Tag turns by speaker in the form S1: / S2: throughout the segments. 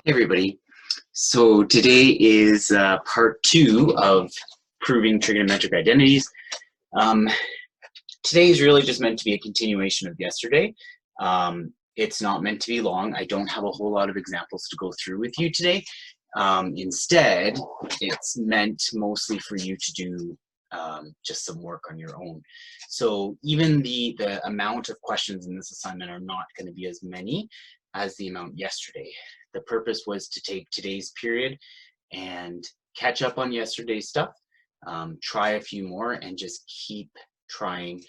S1: Hey everybody. So today is part 2 of proving trigonometric identities. Um, Today is really just meant to be a continuation of yesterday. It's not meant to be long. I don't have a whole lot of examples to go through with you today. Instead, it's meant mostly for you to do just some work on your own. So even the amount of questions in this assignment are not going to be as many as the amount yesterday. The purpose was to take today's period and catch up on yesterday's stuff, try a few more, and just keep trying,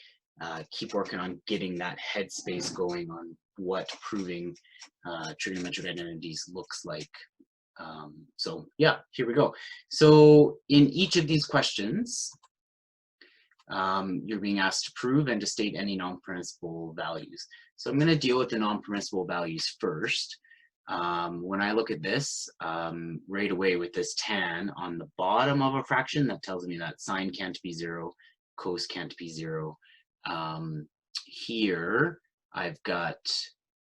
S1: keep working on getting that headspace going on what proving trigonometric identities looks like. So yeah, here we go. So in each of these questions, you're being asked to prove and to state any non-permissible values. So I'm going to deal with the non-permissible values first. When I look at this, right away with this tan on the bottom of a fraction, that tells me that sine can't be 0, cos can't be 0. Here, I've got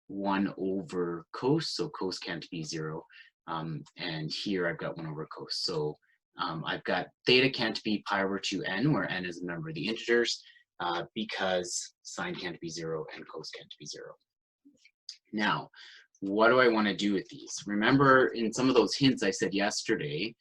S1: 1 over cos, so cos can't be 0. And here I've got 1 over cos. So I've got theta can't be pi over 2n, where n is a member of the integers, because sine can't be 0 and cos can't be 0. Now, what do I want to do with these? Remember, in some of those hints I said yesterday,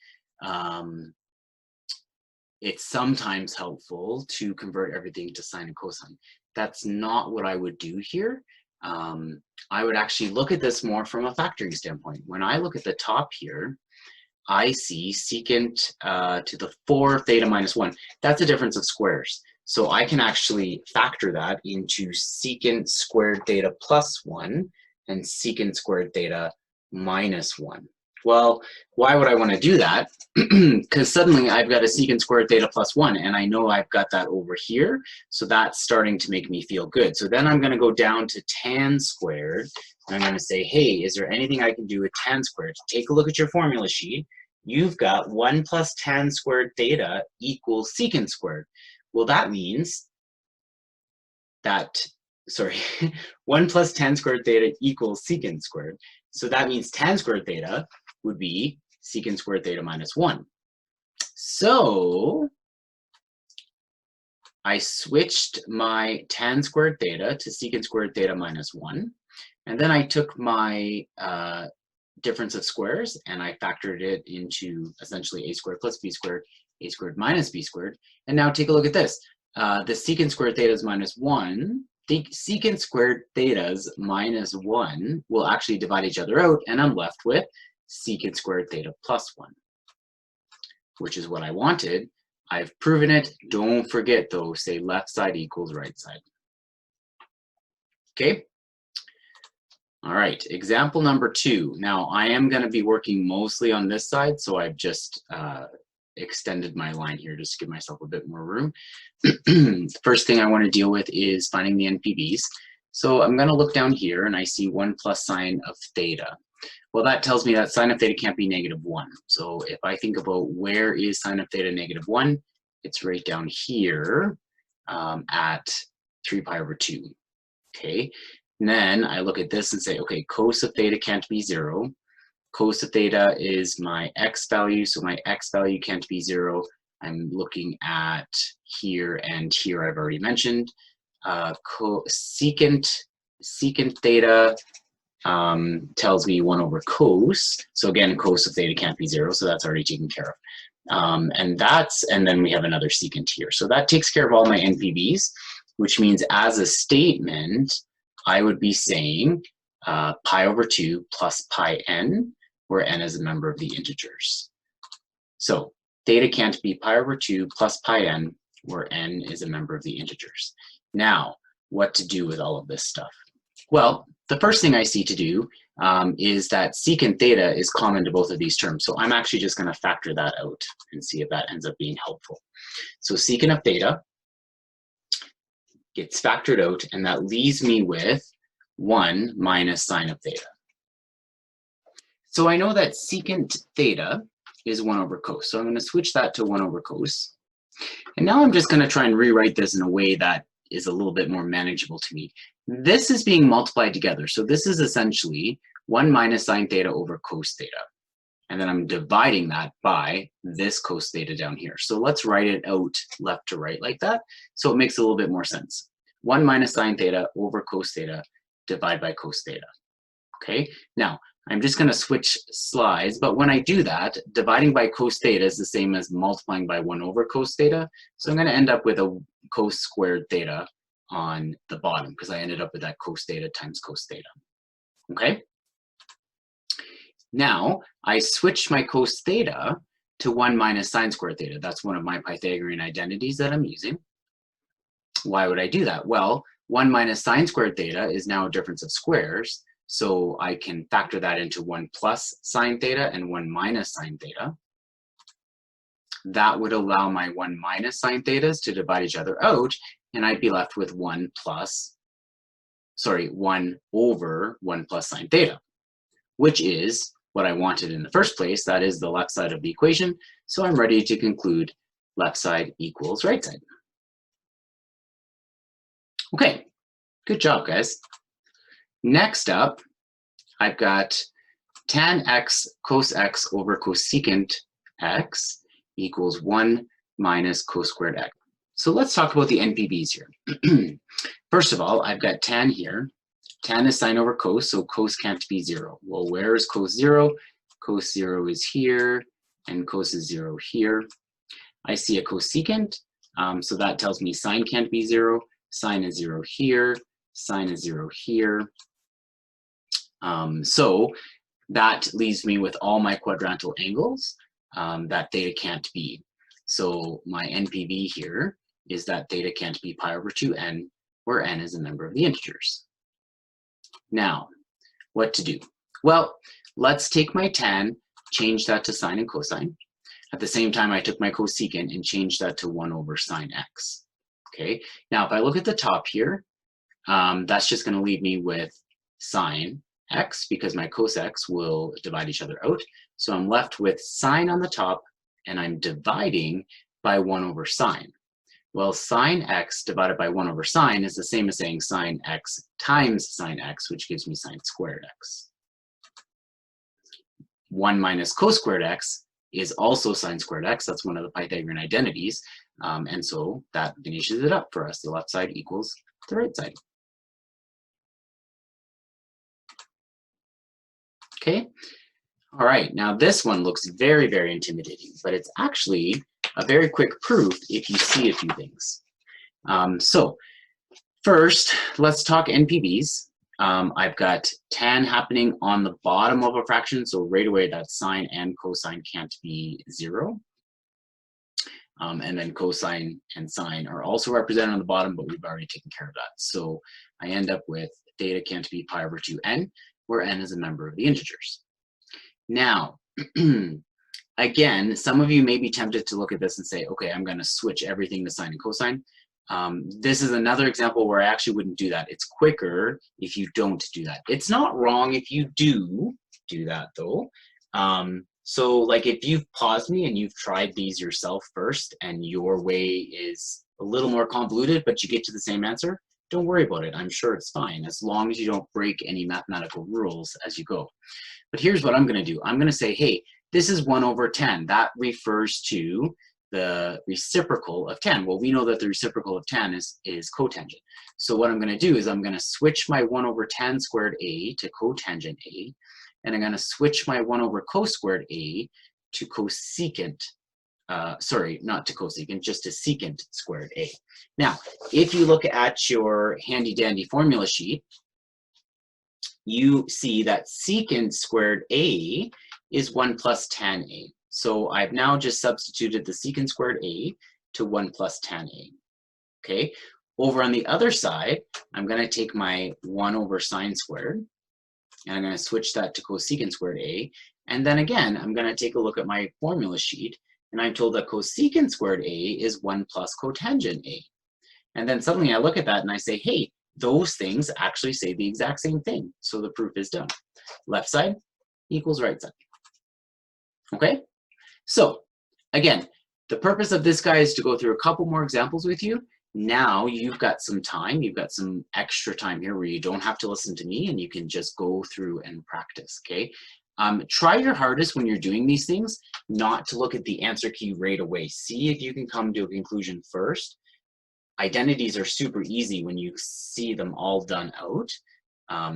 S1: it's sometimes helpful to convert everything to sine and cosine. That's not what I would do here. I would actually look at this more from a factoring standpoint. When I look at the top here, I see secant to the 4 theta minus 1. That's a difference of squares. So I can actually factor that into secant squared theta plus 1 and secant squared theta minus 1. Well, why would I want to do that? Because suddenly I've got a secant squared theta plus 1, and I know I've got that over here, so that's starting to make me feel good. So then I'm going to go down to tan squared, and I'm going to say, hey, is there anything I can do with tan squared? Take a look at your formula sheet. You've got 1 plus tan squared theta equals secant squared. Well, that means that, sorry, 1 plus tan squared theta equals secant squared. So that means tan squared theta would be secant squared theta minus 1. So I switched my tan squared theta to secant squared theta minus 1. And then I took my difference of squares and I factored it into essentially a squared plus b squared, a squared minus b squared. And now take a look at this. The secant squared theta is minus 1. The secant squared thetas minus 1 will actually divide each other out, and I'm left with secant squared theta plus 1, which is what I wanted. I've proven it. Don't forget though, say left side equals right side. Okay? All right, example number 2. Now I am going to be working mostly on this side, so I've just extended my line here just to give myself a bit more room. The first thing I want to deal with is finding the NPVs. So I'm going to look down here and I see 1 plus sine of theta. Well, that tells me that sine of theta can't be negative 1. So if I think about where is sine of theta negative 1, it's right down here at 3 pi over 2. Okay, and then I look at this and say, okay, cos of theta can't be 0. Cos of theta is my x value, so my x value can't be 0. I'm looking at here and here I've already mentioned. Secant theta tells me 1 over cos. So again, cos of theta can't be 0, so that's already taken care of. And then we have another secant here. So that takes care of all my NPVs, which means as a statement, I would be saying pi over 2 plus pi n, where n is a member of the integers. So theta can't be pi over 2 plus pi n, where n is a member of the integers. Now, what to do with all of this stuff? Well, the first thing I see to do is that secant theta is common to both of these terms. So I'm actually just going to factor that out and see if that ends up being helpful. So secant of theta gets factored out, and that leaves me with 1 minus sine of theta. So I know that secant theta is 1 over cos. So I'm going to switch that to 1 over cos. And now I'm just going to try and rewrite this in a way that is a little bit more manageable to me. This is being multiplied together. So this is essentially 1 minus sine theta over cos theta. And then I'm dividing that by this cos theta down here. So let's write it out left to right like that, so it makes a little bit more sense. 1 minus sine theta over cos theta divided by cos theta. Okay, now I'm just going to switch slides, but when I do that, dividing by cos theta is the same as multiplying by 1 over cos theta. So I'm going to end up with a cos squared theta on the bottom because I ended up with that cos theta times cos theta. Okay? Now I switched my cos theta to 1 minus sine squared theta. That's one of my Pythagorean identities that I'm using. Why would I do that? Well, 1 minus sine squared theta is now a difference of squares. So I can factor that into 1 plus sine theta and 1 minus sine theta. That would allow my 1 minus sine thetas to divide each other out, and I'd be left with 1 over 1 plus sine theta, which is what I wanted in the first place. That is the left side of the equation. So I'm ready to conclude left side equals right side. Okay, good job, guys. Next up, I've got tan x cos x over cosecant x equals 1 minus cos squared x. So let's talk about the NPVs here. First of all, I've got tan here. Tan is sine over cos, so cos can't be 0. Well, where is cos 0? Cos 0 is here, and cos is 0 here. I see a cosecant, so that tells me sine can't be 0. Sine is 0 here, sine is 0 here. So that leaves me with all my quadrantal angles that theta can't be. So my NPV here is that theta can't be pi over 2n, where n is a member of the integers. Now, what to do? Well, let's take my tan, change that to sine and cosine. At the same time, I took my cosecant and changed that to 1 over sine x. Okay, now if I look at the top here, that's just going to leave me with sine x because my cos x will divide each other out. So I'm left with sine on the top, and I'm dividing by 1 over sine. Well, sine x divided by 1 over sine is the same as saying sine x times sine x, which gives me sine squared x. 1 minus cos squared x is also sine squared x. That's one of the Pythagorean identities. And so that finishes it up for us. The left side equals the right side. Okay. All right. Now this one looks very, very intimidating, but it's actually a very quick proof if you see a few things. So first, let's talk NPVs. I've got tan happening on the bottom of a fraction, so right away that sine and cosine can't be 0. And then cosine and sine are also represented on the bottom, but we've already taken care of that. So I end up with theta can't be pi over 2n, where n is a member of the integers. Now, again, some of you may be tempted to look at this and say, okay, I'm going to switch everything to sine and cosine. This is another example where I actually wouldn't do that. It's quicker if you don't do that. It's not wrong if you do that, though. So like if you've paused me and you've tried these yourself first and your way is a little more convoluted, but you get to the same answer, don't worry about it. I'm sure it's fine as long as you don't break any mathematical rules as you go. But here's what I'm going to do. I'm going to say, hey, this is 1 over 10. That refers to the reciprocal of tan. Well, we know that the reciprocal of tan is cotangent. So what I'm going to do is I'm going to switch my 1 over tan squared a to cotangent a, and I'm going to switch my 1 over cos squared a to cosecant, sorry, not to cosecant, just to secant squared a. Now, if you look at your handy dandy formula sheet, you see that secant squared a is 1 plus tan a. So I've now just substituted the secant squared a to 1 plus tan a. Okay, over on the other side, I'm going to take my 1 over sine squared, and I'm going to switch that to cosecant squared a. And then again, I'm going to take a look at my formula sheet, and I'm told that cosecant squared a is 1 plus cotangent a. And then suddenly I look at that and I say, hey, those things actually say the exact same thing. So the proof is done. Left side equals right side. Okay? So again, the purpose of this guy is to go through a couple more examples with you Now you've got some time, you've got some extra time here where you don't have to listen to me and you can just go through and practice, okay? Try your hardest when you're doing these things not to look at the answer key right away. See if you can come to a conclusion first. Identities are super easy when you see them all done out.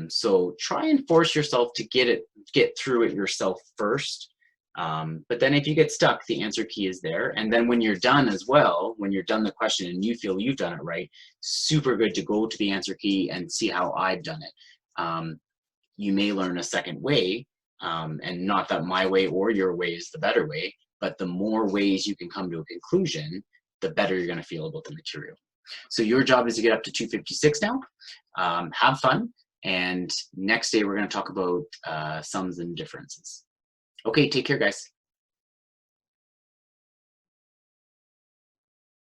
S1: So try and force yourself to get through it yourself first. But then if you get stuck, the answer key is there. And then when you're done as well, when you're done the question and you feel you've done it right, super good to go to the answer key and see how I've done it. You may learn a second way, and not that my way or your way is the better way, but the more ways you can come to a conclusion, the better you're going to feel about the material. So your job is to get up to 256 now. Have fun. And next day, we're going to talk about sums and differences. Okay, take care, guys.